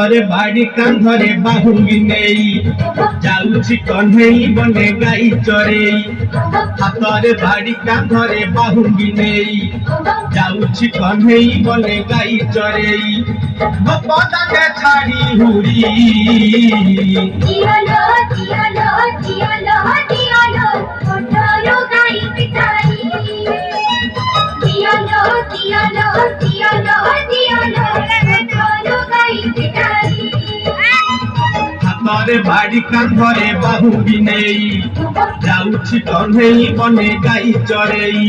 ହାତରେ ବାଡ଼ି କାନ୍ଧରେ ବାହୁଙ୍ଗି ନେଇ ଯାଉଛି କହ୍ନେଇ ବନେ ଗାଈ ଚରେଇ। ହାତରେ ବାଡ଼ି କାନ୍ଧରେ ବାହୁଙ୍ଗି ନେଇ ଯାଉଛି କହ୍ନେଇ ବନେ ଗାଈ ଚରେଇ। ଗୋପଦାନେ ଛାଡ଼ି ହୁଡ଼ି ହାତରେ ବାଡ଼ି କାନ୍ଧରେ ବାହୁଙ୍ଗି ନେଇ ଯାଉଛି କହ୍ନେଇ ବନେ ଗାଈ ଚରେଇ।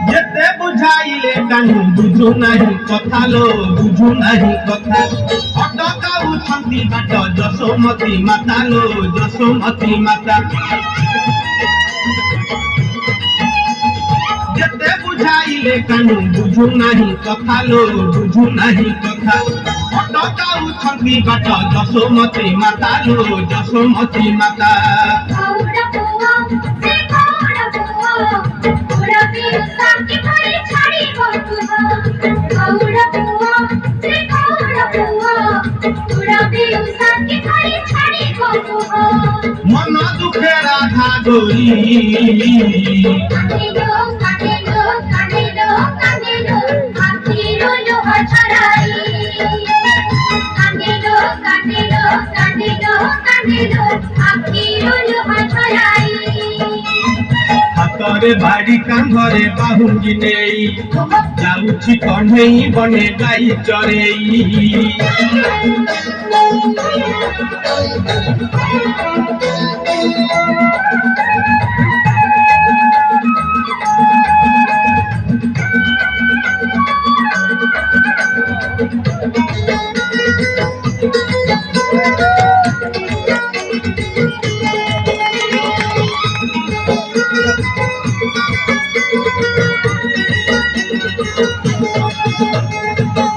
যেতে বুঝাইলে কানু বুঝু নাহি কথা লো বুঝু নাহি কথা। অটকাউଛନ୍ତି ବାଟ ଯଶୋମତୀ ମାତା লো ଯଶୋମତୀ ମାତା। যেতে বুঝাইলে কানু বুঝু নাহি কথা লো বুঝু নাহি কথা। অটকাউଛନ୍ତି ବାଟ যশোমতী মাতা লো যশোমতী মাতা। মন দুঃখে রাধা গরি হাତରେ বাଡ଼ି କାନ୍ଧରେ ବାହୁଙ୍ଗି ନେଇ ଯାଉଛି କହ୍ନେଇ ବନେ ଗାଈ ଚରେଇ।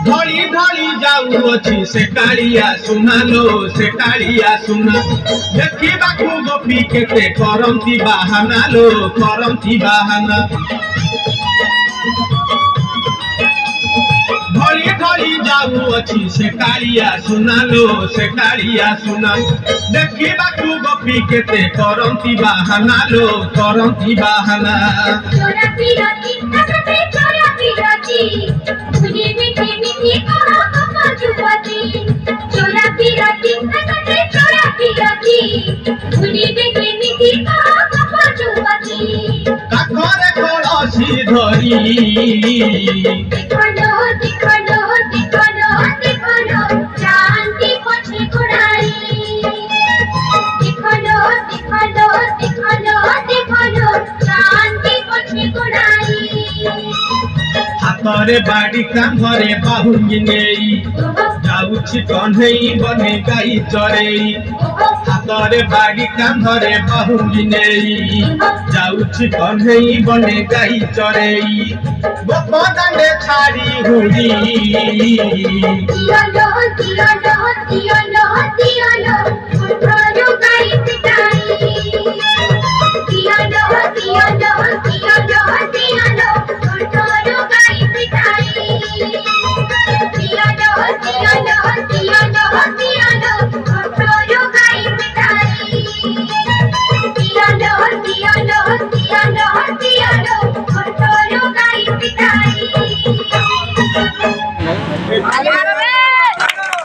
ধরি ধরি যাউଅଛି ସେ କାଳିଆ ସୁନା ଲୋ ସେ କାଳିଆ ସୁନା। ଦେଖିବାକୁ ଗୋପୀ କେତେ କରନ୍ତି ବାହାନା ଲୋ କରନ୍ତି ବାହାନା। ধরি ধরি যাউଅଛି ସେ କାଳିଆ ସୁନା ଲୋ ସେ କାଳିଆ ସୁନା। ଦେଖିବାକୁ ଗୋପୀ କେତେ କରନ୍ତି ବାହାନା ଲୋ କରନ୍ତି ବାହାନା। কাঠরে কলসি ধরি হাତରେ ବାଡ଼ି କାନ୍ଧରେ ବାହୁଙ୍ଗି ନେଇ ଯାଉଛି କହ୍ନେଇ ବନେ ଗାଈ ଚରେଇ। ହାତରେ ବାଡ଼ି କାନ୍ଧରେ ବାହୁଙ୍ଗି ନେଇ ଯାଉଛି କହ୍ନେଇ ବନେ ଗାଈ ଚରେଇ। ଗୋପଦାନେ ଛାଡ଼ି ହୁଡ଼ି